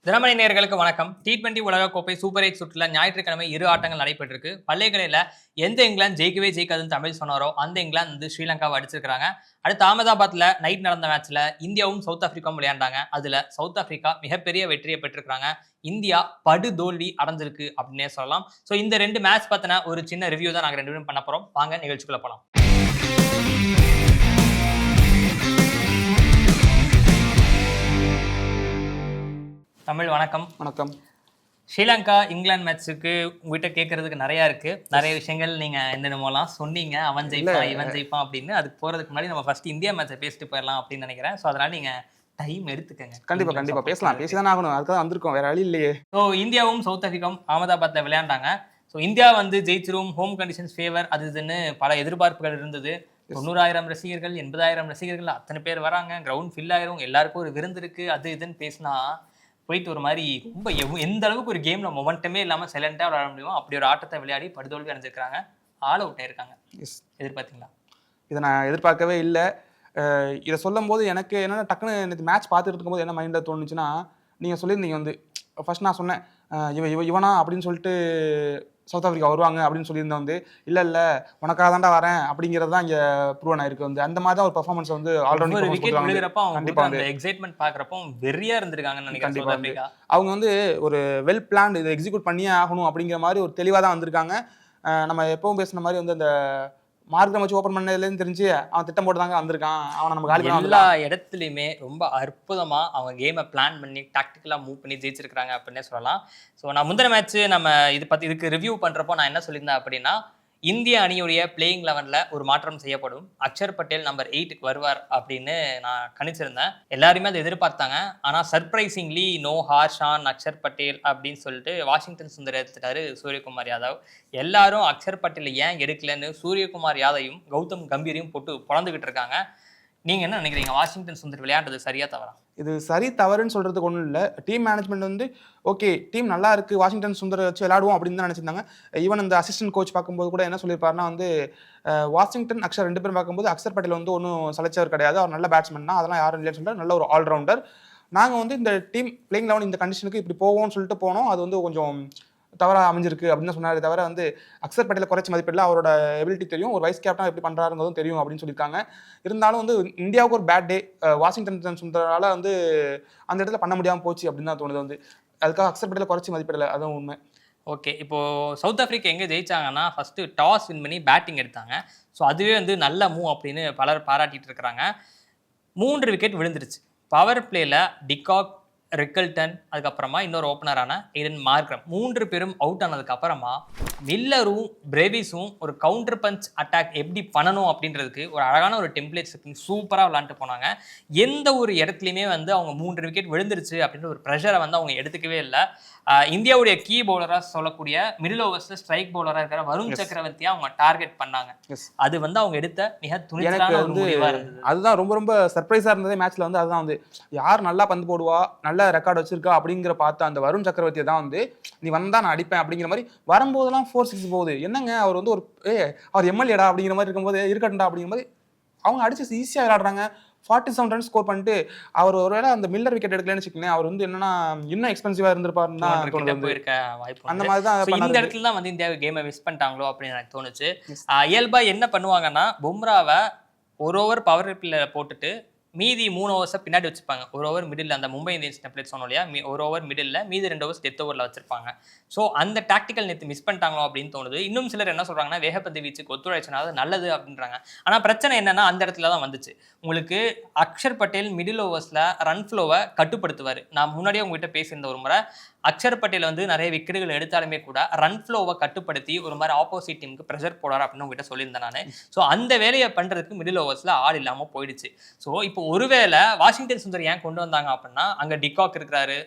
தினமணி நேயர்களுக்கு வணக்கம். T20 உலகக்கோப்பை சூப்பர் 8 சுற்றுல ஞாயிற்றுக்கிழமை 2 ஆட்டங்கள் நடைபெற்றிருக்கு. பல்லேகலையில எந்த இங்கிலாந்து ஜெயிக்கவே ஜெயிக்காதுன்னு தமிழ் சொன்னாரோ, அந்த இங்கிலாந்து வந்து ஸ்ரீலங்காவை அடிச்சிருக்காங்க. அடுத்து அகமதாபாத்ல நைட் நடந்த மேட்ச்ல இந்தியாவும் சவுத் ஆப்பிரிக்காவும் விளையாண்டாங்க. அதுல சவுத் ஆப்பிரிக்கா மிகப்பெரிய வெற்றியை பெற்றிருக்காங்க. இந்தியா படுதோல்வி அடைஞ்சிருக்கு அப்படின்னே சொல்லலாம். ஸோ இந்த 2 மேட்ச் பத்தின ஒரு சின்ன ரிவ்யூ தான் நாங்க 2 பேரும் பண்ண போறோம். வாங்க நிகழ்ச்சிக்குள்ள போலாம். தமிழ் வணக்கம். வணக்கம். ஸ்ரீலங்கா இங்கிலாந்து மேட்ச்சுக்கு உங்ககிட்ட கேட்கறதுக்கு நிறைய இருக்கு. நிறைய விஷயங்கள் நீங்க என்னென்னமோலாம் சொன்னீங்க. அவன் ஜெயிப்பான், இவன் ஜெயிப்பான் அப்படின்னு. அதுக்கு போறதுக்கு முன்னாடி நம்ம ஃபர்ஸ்ட் இந்தியா மேட்சை பேசிட்டு போயிடலாம் அப்படின்னு நினைக்கிறேன். ஸோ அதனால நீங்க டைம் எடுத்துக்கங்க. கண்டிப்பா பேசலாம். பேசிதானே ஆகணும். அதுக்காக வந்திருக்கோம், வேற வழி இல்லையே. ஸோ இந்தியாவும் சவுத் ஆப்பிரிக்காவும் அகமதாபாத்ல விளையாண்டாங்க. ஸோ இந்தியா வந்து ஜெயிச்சிரும், ஹோம் கண்டிஷன்ஸ் ஃபேவர் அது இதுன்னு பல எதிர்பார்ப்புகள் இருந்தது. 90,000 ரசிகர்கள், 80,000 ரசிகர்கள் அத்தனை பேர் வராங்க, கிரவுண்ட் ஃபில் ஆயிரும், எல்லாருக்கும் ஒரு விருந்து இருக்கு, அது இதுன்னு பேசினா போயிட்டு ஒரு மாதிரி ரொம்ப எந்த அளவுக்கு ஒரு கேம்ல மொமெண்டமே இல்லாம சைலண்டா விளையாட முடியுமோ அப்படி ஒரு ஆட்டத்தை விளையாடி படுதோல்வி அடைஞ்சிருக்காங்க. ஆல் அவுட் ஆயிருக்காங்க. எதிர்பார்த்தீங்களா? இதை நான் எதிர்பார்க்கவே இல்லை. இதை சொல்லும் போது எனக்கு என்னன்னா டக்குன்னு நேற்று மேட்ச் பார்த்துட்டு இருக்கும்போது என்ன மைண்டில் தோணுச்சுன்னா, நீங்கள் சொல்லியிருந்தீங்க வந்து ஃபர்ஸ்ட் நான் சொன்னேன் இவனா அப்படின்னு சொல்லிட்டு சவுத் ஆப்பிரிக்கா வருவாங்க அப்படின்னு சொல்லியிருந்தேன் வந்து இல்லை உனக்காக தாண்டா வரேன் அப்படிங்கிறது தான் இங்கே ப்ரூவன் ஆயிருக்கு வந்து. அந்த மாதிரி தான் ஒரு பெர்ஃபார்மன்ஸ் வந்து ஆல்ரவுண்ட் விக்கெட் விழுகிறப்ப கண்டிப்பா அந்த எக்ஸைட்மெண்ட் பார்க்குறப்போ வெறியா இருந்திருக்காங்கன்னு நினைக்கிறேன். கண்டிப்பா வந்து அவங்க வந்து ஒரு வெல் பிளான்டு இதை எக்ஸிக்யூட் பண்ணியே ஆகணும் அப்படிங்கிற மாதிரி ஒரு தெளிவாக தான் வந்திருக்காங்க. நம்ம எப்பவும் பேசுன மாதிரி வந்து அந்த மார்க்கெட் வச்சு ஓப்பன் பண்ணதுலேருந்து தெரிஞ்சு அவன் திட்டம் போட்டு தாங்க வந்திருக்கான். அவன் நம்ம காலி எல்லா இடத்துலையுமே ரொம்ப அற்புதமா அவங்க கேமை பிளான் பண்ணி டாக்டிக்கலாக மூவ் பண்ணி ஜெயிச்சிருக்காங்க அப்படின்னே சொல்லலாம். ஸோ நான் முந்தின மேட்ச் நம்ம இதுக்கு ரிவ்யூ பண்றப்போ நான் என்ன சொல்லியிருந்தேன் அப்படின்னா, இந்திய அணியுடைய பிளேயிங் 11ல ஒரு மாற்றம் செய்யப்படும், அக்ஷர் பட்டேல் நம்பர் 8க்கு வருவார் அப்படின்னு நான் கணிச்சிருந்தேன். எல்லாருமே அதை எதிர்பார்த்தாங்க. ஆனால் surprisingly no Harsh on Axar Patel அப்படின்னு சொல்லிட்டு வாஷிங்டன் சுந்தர் எடுத்துட்டாரு சூரியகுமார் யாதவ். எல்லாரும் அக்ஷர் பட்டேல் ஏன் எடுக்கலன்னு சூரியகுமார் யாதவையும் கௌதம் கம்பீரையும் போட்டு பொழந்துகிட்டு இருக்காங்க. நீங்க என்ன நினைக்கிறீங்க? வாஷிங்டன் சுந்தர் விளையாடுறது சரியா தவறா? இது சரி தவறுன்னு சொல்றதுக்கு ஒன்றும் இல்லை. டீம் மேனேஜ்மெண்ட் வந்து ஓகே டீம் நல்லா இருக்கு, வாஷிங்டன் சுந்தர் வச்சு விளையாடுவோம் அப்படின்னு தான் நினைச்சிருந்தாங்க. ஈவன் இந்த அசிஸ்டன்ட் கோச் பார்க்கும்போது கூட என்ன சொல்லியிருப்பாருன்னா வந்து வாஷிங்டன் அக்ஷர் 2 பேரும் பார்க்கும்போது அக்ஷர் பட்டேல் வந்து ஒன்றும் சலைச்சவர் கிடையாது, அவர் நல்ல பேட்ஸ்மேன் தான், அதெல்லாம் யாரும் இல்லைன்னு சொல்லிட்டு நல்ல ஒரு ஆல்ரவுண்டர். நாங்கள் வந்து இந்த டீம் பிளேயிங் 11 இந்த கண்டிஷனுக்கு இப்படி போவோம்னு சொல்லிட்டு போனோம், அது வந்து கொஞ்சம் தவறாக அமைஞ்சிருக்கு அப்படின்னு சொன்னாரு. தவிர வந்து அக்ஷர் பட்டேலை குறைச்சி மதிப்பிடல, அவரோட எபிலிட்டி தெரியும், ஒரு வைஸ் கேப்டன் எப்படி பண்ணுறாருங்கிறதும் தெரியும் அப்படின்னு சொல்லியிருக்காங்க. இருந்தாலும் வந்து இந்தியாவுக்கு ஒரு பேட் டே, வாஷிங்டன் சுந்தரால வந்து அந்த இடத்துல பண்ண முடியாமல் போச்சு அப்படின்னு தான் தோணுது வந்து. அதுக்காக அக்ஷர் பட்டேலை குறைச்சி மதிப்பிடலை, அதுவும் உண்மை. ஓகே, இப்போ சவுத் ஆப்பிரிக்கா எங்கே ஜெயிச்சாங்கன்னா ஃபர்ஸ்ட் டாஸ் வின் பண்ணி பேட்டிங் எடுத்தாங்க. ஸோ அதுவே வந்து நல்ல மூவ் அப்படின்னு பலர் பாராட்டிட்டு இருக்கிறாங்க. 3 விக்கெட் விழுந்துருச்சு. பவர் பிளேல டிகாக், ரிக்கல்டன், அதுக்கப்புறமா இன்னொரு ஓப்பனரான எய்டன் மார்க்ரம் 3 பேரும் அவுட் ஆனதுக்கு அப்புறமா மில்லரும் பிரேவிஸும் ஒரு கவுண்டர் பஞ்ச் அட்டாக் எப்படி பண்ணணும் அப்படின்றதுக்கு ஒரு அழகான ஒரு டெம்ப்ளேட் செட்டிங் சூப்பராக விளாண்டுட்டு போனாங்க. எந்த ஒரு இடத்துலையுமே வந்து அவங்க 3 விக்கெட் விழுந்துருச்சு அப்படின்ற ஒரு ப்ரெஷரை வந்து அவங்க எடுத்துக்கவே இல்லை. இந்தியாவுடைய கீ பவுலராக சொல்லக்கூடிய மிடில் ஓவர்ஸ்ல ஸ்ட்ரைக் பவுலராக இருக்கிற வருண் சக்கரவர்த்தியை அவங்க டார்கெட் பண்ணாங்க. அது வந்து அவங்க எடுத்த மிக துணிச்சலான ஒரு முடிவா இருந்தது. அதுதான் ரொம்ப ரொம்ப சர்ப்ரைஸா இருந்ததே மேட்ச்ல வந்து. அதுதான் வந்து யார் நல்லா பந்து போடுவா, நல்ல ரெக்கார்டு வச்சிருக்கா அப்படிங்கிற பார்த்த அந்த வருண் சக்கரவர்த்தியை தான் வந்து நீ வந்தா நான் அடிப்பேன் அப்படிங்கிற மாதிரி வரும்போதெல்லாம் 4-6 போகுது. என்னங்க அவர் வந்து ஒரு அவர் எம்எல்ஏடா அப்படிங்கிற மாதிரி இருக்கும்போது இருக்கட்டா அப்படிங்கிற மாதிரி அவங்க அடிச்சு ஈஸியாக விளையாடுறாங்க. 47 ரன் ஸ்கோர் பண்ணிட்டு அவர் ஒருவேளை அந்த மில்லர் விக்கெட் எடுக்கலன்னு வச்சுக்கோங்களேன், அவர் வந்து என்னன்னா இன்னும் எக்ஸ்பென்சிவா இருந்திருப்பாருன்னா போயிருக்க வாய்ப்பு அந்த மாதிரி தான். இந்த இடத்துல தான் வந்து இந்தியாவுக்கு கேமை மிஸ் பண்ணிட்டாங்களோ அப்படின்னு எனக்கு தோணுச்சு. இயல்பா என்ன பண்ணுவாங்கன்னா, பும்ராவை ஒரு ஓவர் பவர் பிளேல போட்டுட்டு மீதி 3 ஓவர்ஸை பின்னாடி வச்சுப்பாங்க. ஒரு ஓவர் மிடில், அந்த மும்பை இந்தியன்ஸ் டெம்ப்ளேட் சொன்னோம் இல்லையா, ஒரு ஓவர் மிடில், மீதி 2 ஓவர்ஸ் டெத் ஓவரில் வச்சிருப்பாங்க. ஸோ அந்த டாக்டிக்கல் நேற்று மிஸ் பண்ணிட்டாங்களோ அப்படின்னு தோணுது. இன்னும் சிலர் என்ன சொல்றாங்கன்னா, வேகப்பந்து வீச்சுக்கு ஒத்துழைச்சனா அது நல்லது அப்படின்றாங்க. ஆனால் பிரச்சனை என்னன்னா அந்த இடத்துல தான் வந்துச்சு. உங்களுக்கு அக்ஷர் பட்டேல் மிடில் ஓவர்ஸில் ரன் ஃப்ளோவை கட்டுப்படுத்துவார். நான் முன்னாடியே உங்ககிட்ட பேசியிருந்த ஒரு முறை, அக்ஷர் பட்டேல் வந்து நிறைய விக்கெட்டுகள் எடுத்தாலுமே கூட ரன் ஃப்ளோவை கட்டுப்படுத்தி ஒரு மாதிரி ஆப்போசிட் டீமுக்கு ப்ரெஷர் போடார் அப்படின்னு உங்ககிட்ட சொல்லியிருந்தேன் நான். ஸோ அந்த வேலையை பண்ணுறதுக்கு மிடில் ஓவர்ஸில் ஆள் இல்லாமல் போயிடுச்சு. ஸோ இப்போ ஒருவேளை வாஷிங்டன் சுந்தர் ஏன் கொண்டு வந்தாங்க அப்படின்னா, அங்கே டிகாக் இருக்கிறாரு,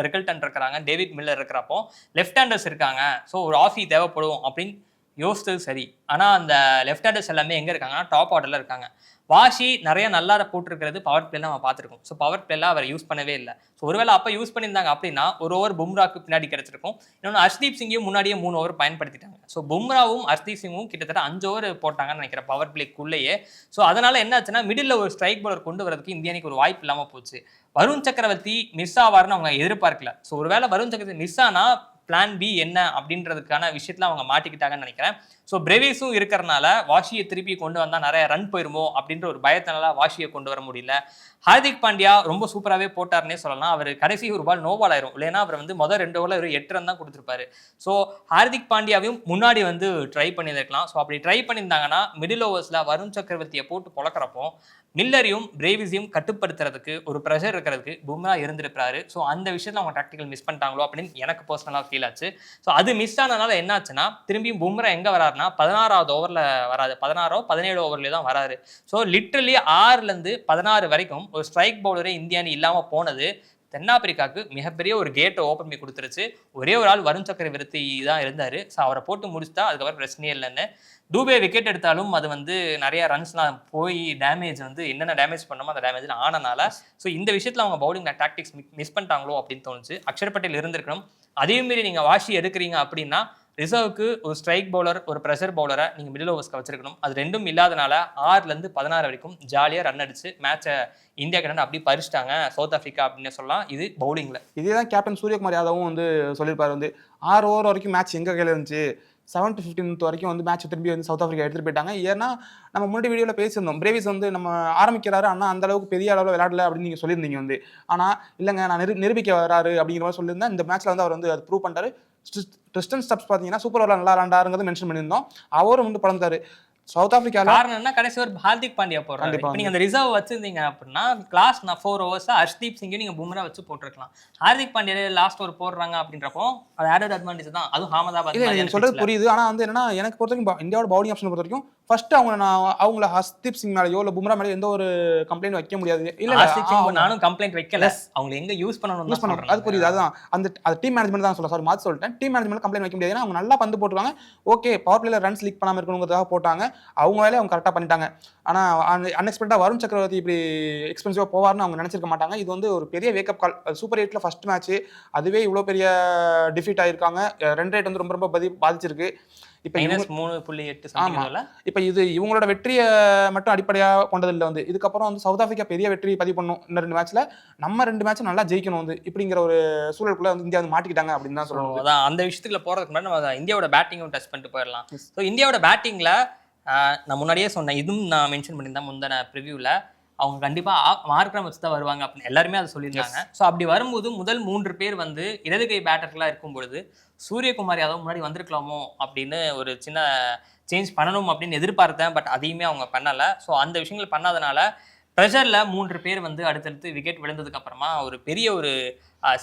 ரிக்கல்டன் இருக்கிறாங்க, டேவிட் மில்லர் இருக்கிறப்போ லெஃப்ட் ஹேண்டர்ஸ் இருக்காங்க, ஸோ ஒரு ஆஃபி தேவைப்படும் அப்படின்னு யோசித்தது சரி. ஆனால் அந்த லெஃப்ட் ஹேண்டர்ஸ் எல்லாமே எங்கே இருக்காங்கன்னா டாப் ஆர்டரில் இருக்காங்க. வாஷி நிறைய நல்லா போட்டிருக்கிறது பவர் பிளேல நம்ம பார்த்துருக்கோம். ஸோ பவர் பிளேல அவர் யூஸ் பண்ணவே இல்லை. ஸோ ஒருவேளை அப்போ யூஸ் பண்ணியிருந்தாங்க அப்படின்னா ஒரு ஓவர் பும்ராக்கு பின்னாடி கிடைச்சிருக்கும். இன்னொன்று ஹர்ஷ்தீப் சிங்கையும் முன்னாடியே 3 ஓவர் பயன்படுத்திட்டாங்க. ஸோ பும்ராவும் ஹர்ஷ்தீப் சிங்கும் கிட்டத்தட்ட 5 ஓவர் போட்டாங்கன்னு நினைக்கிறேன் பவர் பிளேக்குள்ளேயே. ஸோ அதனால என்ன ஆச்சுன்னா மிடில் ஒரு ஸ்ட்ரைக் பவுலர் கொண்டு வரதுக்கு இந்திய அணிக்கு ஒரு வாய்ப்பு இல்லாமல் போச்சு. வருண் சக்கரவர்த்தி மிஸ் ஆவார்னு அவங்க எதிர்பார்க்கல. ஸோ ஒருவேளை வருண் சக்கரவர்த்தி மிஸ் ஆனா பிளான் பி என்ன அப்படின்றதுக்கான விஷயத்துல அவங்க மாட்டிக்கிட்டாங்கன்னு நினைக்கிறேன். ஸோ பிரேவிஸும் இருக்கிறனால வாஷியை திருப்பி கொண்டு வந்தால் நிறைய ரன் போயிருமோ அப்படின்ற ஒரு பயத்தினால வாஷியை கொண்டு வர முடியல. ஹார்திக் பாண்டியா ரொம்ப சூப்பராகவே போட்டார்னே சொல்லலாம். அவர் கடைசி ஒரு பால் நோபால் ஆயிரும். இல்லைன்னா அவர் வந்து முதல் 2 ஓவரில் ஒரு 8 ரன் தான் கொடுத்துருப்பாரு. ஸோ ஹார்திக் பாண்டியாவையும் முன்னாடி வந்து ட்ரை பண்ணியிருக்கலாம். ஸோ அப்படி ட்ரை பண்ணியிருந்தாங்கன்னா மிடில் ஓவர்ஸில் வருண் சக்கரவர்த்தியை போட்டு பொழக்கிறப்போ மில்லரையும் பிரேவிஸையும் கட்டுப்படுத்துறதுக்கு ஒரு ப்ரெஷர் இருக்கிறதுக்கு பும்ரா இருந்திருப்பாரு. ஸோ அந்த விஷயத்தில் அவங்க டாக்டிக்கல் மிஸ் பண்ணிட்டாங்களோ அப்படின்னு எனக்கு பர்சனலாக ஃபீல் ஆச்சு. ஸோ அது மிஸ் ஆனதுனால என்ன ஆச்சுன்னா திரும்பியும் பும்ரா எங்கே வராருன்னா 16வது ஓவரில் வராது, 16 17 ஓவர்லேயே தான் வராரு. ஸோ லிட்ரலி 6லேருந்து 16 வரைக்கும் ஒரு ஸ்ட்ரைக் பவுலரே இந்திய அணி இல்லாமல் போனது தென்னாப்பிரிக்காவுக்கு மிகப்பெரிய ஒரு கேட்டை ஓப்பன் பண்ணி கொடுத்துருச்சு. ஒரே ஒரு ஆள் வருண் சக்கரவர்த்தி தான் இருந்தார். ஸோ அவரை போட்டு முடிச்சுட்டா அதுக்கப்புறம் பிரச்சனையே இல்லைன்னு. டூபே விக்கெட் எடுத்தாலும் அது வந்து நிறைய ரன்ஸ்லாம் போய் டேமேஜ் வந்து என்னென்ன டேமேஜ் பண்ணமோ அந்த டேமேஜ் ஆனனால ஸோ இந்த விஷயத்தில் அவங்க பவுலிங் டாக்டிக்ஸ் மிஸ் பண்ணிட்டாங்களோ அப்படின்னு தோணுச்சு. அக்ஷர் பட்டேல் இருந்திருக்கணும். அதே மாரி நீங்கள் வாஷி எடுக்கிறீங்க அப்படின்னா ரிசர்வுக்கு ஒரு ஸ்ட்ரைக் பவுலர் ஒரு ப்ரெஷர் பவுலரை நீங்கள் மிடில் ஓவர்ஸ்க்கு வச்சிருக்கணும். அது ரெண்டும் இல்லாதனால 6லேருந்து 16 வரைக்கும் ஜாலியாக ரன் அடிச்சு மேட்சை இந்தியா கிட்ட அப்படி பறிச்சிட்டாங்க சவுத் ஆஃப்ரிக்கா அப்படின்னு சொல்லலாம். இது பவுலிங்கில் இதே தான் கேப்டன் சூரியகுமார் யாதவும் வந்து சொல்லியிருப்பாரு. வந்து 6 ஓவர் வரைக்கும் மேட்ச் எங்கே கையில் இருந்துச்சு, 7 to 15 வரைக்கும் வந்து மேட்ச் திரும்பி வந்து சவுத் ஆஃப்ரிக்கா எடுத்துகிட்டு போயிட்டாங்க. ஏன்னா நம்ம முன்னாடி வீடியோவில் பேசியிருந்தோம், பிரேவிஸ் வந்து நம்ம ஆரம்பிக்கிறாரு ஆனால் அந்த அளவுக்கு பெரிய அளவில் விளையாடல அப்படின்னு நீங்கள் சொல்லியிருந்தீங்க வந்து. ஆனால் இல்லைங்க நான் நிரூபிக்க வராரு அப்படிங்கிற மாதிரி சொல்லியிருந்தேன். இந்த மேட்ச்சில் வந்து அவர் வந்து அது ப்ரூவ் பண்ணிட்டாரு. ட்ரிஸ்டன் ஸ்டப்ஸ் பார்த்தீங்கன்னா சூப்பர் ஓவரில் நல்லா விளாண்டாருங்கிறது மென்ஷன் பண்ணியிருந்தோம். அவரும் வந்து பழந்தாரு. சவுத் ஆஃப்ரிக்கால காரணம் என்ன, கடைசி ஒரு ஹார்திக் பாண்டியா போடுறாரு. இப்போ நீங்க அந்த ரிசர்வ் வச்சிருந்தீங்க அப்படின்னா கிளாஸ் 4 ஓவர்ஸ் ஹர்ஷ்தீப் சிங்கையும் நீங்க பும்ரா வச்சு போட்டிருக்கலாம். ஹார்திக் பாண்டியா லாஸ்ட் ஓவர் போடுறாங்க அப்படின்றப்போ அது ஆடட் அட்வான்டேஜ் தான். அதுவும் அகமதாபாத் நீங்க சொல்றது புரியுது. ஆனா வந்து என்னன்னா எனக்கு பொறுத்த வரைக்கும் இந்தியாவோட பவுலிங் ஆப்ஷன் பொறுத்த வரைக்கும் ஃபர்ஸ்ட் அவங்கள ஹர்ஷ்தீப் சிங் மேலயோ இல்ல பும்ரா மேலயோ எந்த ஒரு கம்ப்ளைண்ட் வைக்க முடியாது. இல்ல ஹர்ஷ்தீப் சிங் நானும் கம்ப்ளைண்ட் வைக்கல. அவங்க எங்க யூஸ் பண்ணணும் அது புரியுது. அதுதான் அந்த டீம் மேனேஜ்மெண்ட் தான் சாரி மாத்தி சொல்லிட்டேன். டீம் மேனேஜ்மெண்ட் கம்ப்ளைண்ட் வைக்க முடியாது. அவங்க நல்லா பந்து போட்டுருவாங்க. ஓகே பவர் பிளேல ரன்ஸ் லீக் பண்ணாம இருக்கணுங்கிறதுக்காக போட்டாங்க. அவங்க வேலையை அவங்க கரெக்டாக பண்ணிட்டாங்க. ஆனால் அன்எக்ஸ்பெக்டாக வருண் சக்கரவர்த்தி இப்படி எக்ஸ்பென்சிவாக போவார்னு அவங்க நினச்சிருக்க மாட்டாங்க. இது வந்து ஒரு பெரிய வேக்கப் கால். சூப்பர் 8ல் ஃபர்ஸ்ட் மேட்ச் அதுவே இவ்வளோ பெரிய டிஃபீட் ஆகிருக்காங்க. ரன் ரேட் வந்து ரொம்ப ரொம்ப பாதிச்சிருக்கு. இப்போ 3.8 இப்போ இது இவங்களோட வெற்றியை மட்டும் அடிப்படையாக கொண்டதில்லை. வந்து இதுக்கப்புறம் வந்து சவுத் ஆஃப்ரிக்கா பெரிய வெற்றி பதிவு பண்ணும். இன்னும் 2 மேட்ச்ல நம்ம 2 மேட்சும் நல்லா ஜெயிக்கணும் வந்து இப்படிங்கிற ஒரு சூழலுக்குள்ள வந்து இந்தியா வந்து மாட்டிக்கிட்டாங்க அப்படின்னு தான் சொல்லணும். அதான் அந்த விஷயத்துக்குள்ள போறதுக்கு முன்னாடி நம்ம இந்தியாவோட பேட்டிங்கும் டச் பண்ணிட்டு போயிடலாம். ஸோ இந்தியாவோட பேட்டிங்ல நான் முன்னாடியே சொன்னேன், இதுவும் நான் மென்ஷன் பண்ணியிருந்தேன் முந்தின ப்ரிவியூவில், அவங்க கண்டிப்பாக மார்க்ரம் வச்சு தான் வருவாங்க அப்படின்னு எல்லாருமே அதை சொல்லியிருந்தாங்க. ஸோ அப்படி வரும்போது முதல் 3 பேர் வந்து இடது கை பேட்டர்களாக இருக்கும் பொழுது சூரியகுமார் யாதவ் முன்னாடி வந்திருக்கலாமோ அப்படின்னு ஒரு சின்ன சேஞ்ச் பண்ணணும் அப்படின்னு எதிர்பார்த்தேன். பட் அதையுமே அவங்க பண்ணலை. ஸோ அந்த விஷயங்கள் பண்ணாதனால ப்ரெஷரில் 3 பேர் வந்து அடுத்தடுத்து விக்கெட் விழுந்ததுக்கு அப்புறமா ஒரு பெரிய ஒரு